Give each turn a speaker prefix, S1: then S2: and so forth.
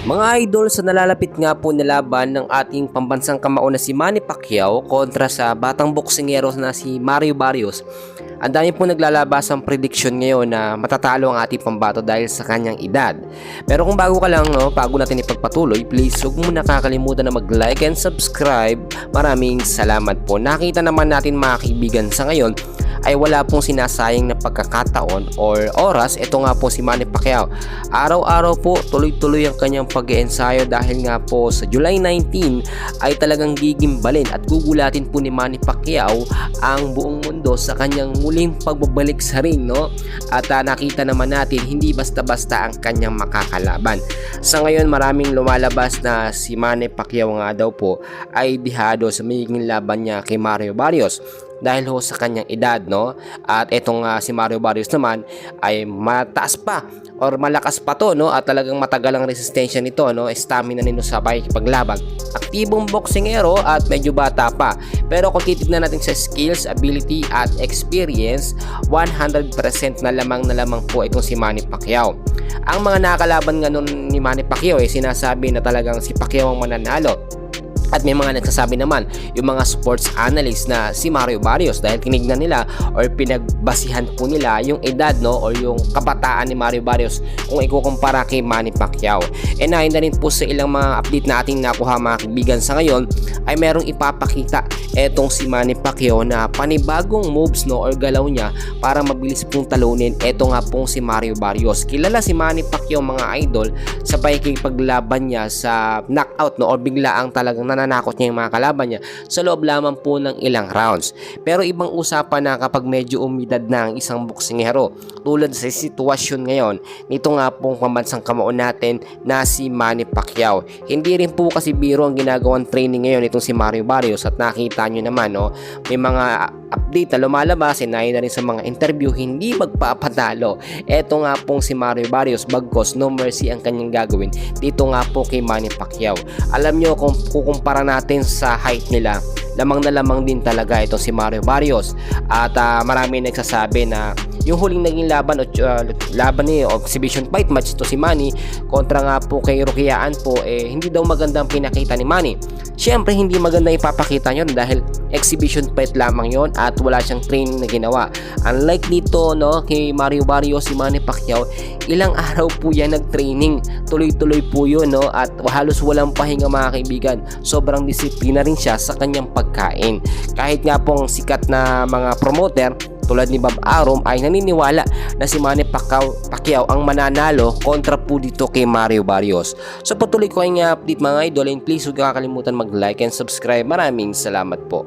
S1: Mga idol, sa nalalapit nga po na laban ng ating pambansang kamao na si Manny Pacquiao kontra sa batang boksingero na si Mario Barrios, ang dami po naglalabas ang prediction ngayon na matatalo ang ating pambato dahil sa kanyang edad. Pero kung bago ka lang, bago natin ipagpatuloy, please huwag mo nakakalimutan na mag-like and subscribe. Maraming salamat po. Nakita naman natin mga kaibigan sa ngayon ay wala pong sinasayang na pagkakataon or oras. Ito nga po si Manny Pacquiao. Araw-araw po tuloy-tuloy ang kanyang pag-iensayo dahil nga po sa July 19 ay talagang gigimbalin at gugulatin po ni Manny Pacquiao ang buong mundo sa kanyang muling pagbabalik sa ring, At nakita naman natin hindi basta-basta ang kanyang makakalaban. Sa ngayon maraming lumalabas na si Manny Pacquiao nga daw po ay dihado sa magiging laban niya kay Mario Barrios dahil sa kanyang edad, At itong si Mario Barrios naman ay mataas pa or malakas pa to, At talagang matagal ang resistensya nito, Stamina nito sa pakikipaglaban. Aktibong boksingero at medyo bata pa. Pero kung titignan natin sa skills, ability at experience, 100% na lamang po itong si Manny Pacquiao. Ang mga nakakalaban nga nun ni Manny Pacquiao ay sinasabi na talagang si Pacquiao ang mananalo. At may mga nagsasabi naman yung mga sports analysts na si Mario Barrios dahil tinignan nila or pinagbasihan po nila yung edad or yung kabataan ni Mario Barrios kung ikukumpara kay Manny Pacquiao. And ayon na rin po sa ilang mga update na ating nakuha mga kaibigan sa ngayon ay merong ipapakita etong si Manny Pacquiao na panibagong moves or galaw niya para mabilis pong talunin eto nga pong si Mario Barrios. Kilala si Manny Pacquiao mga idol sa pakikipaglaban niya sa knockout or biglaang talagang nananakot niya yung mga kalaban niya sa loob lamang po ng ilang rounds. Pero ibang usapan na kapag medyo umidad na ang isang boksingero tulad sa sitwasyon ngayon nito nga pong pambansang kamao natin na si Manny Pacquiao. Hindi rin po kasi biro ang ginagawang training ngayon itong si Mario Barrios at nakita nyo naman may mga update na lumalabas na rin sa mga interview hindi magpapatalo. Eto nga pong si Mario Barrios bagkos no mercy ang kanyang gagawin dito nga po kay Manny Pacquiao. Alam nyo kung kukumpara natin sa height nila, lamang na lamang din talaga itong si Mario Barrios at marami nagsasabi na yung huling naging laban o exhibition fight match to si Manny kontra nga po kay Roquiaan po hindi daw magandang pinakita ni Manny. Siyempre hindi maganda ipapakita nyo dahil exhibition fight lamang yon at wala siyang training na ginawa. Unlike dito kay Mario Barrios, si Manny Pacquiao ilang araw po yan nag-training, tuloy-tuloy po yun at halos walang pahinga mga kaibigan. Sobrang disiplina rin siya sa kanyang pagkain. Kahit nga pong sikat na mga promoter tulad ni Bob Arum ay naniniwala na si Manny Pacquiao ang mananalo kontra po dito kay Mario Barrios. So patuloy ko kayong update mga idol, and please huwag kakalimutan mag-like and subscribe. Maraming salamat po.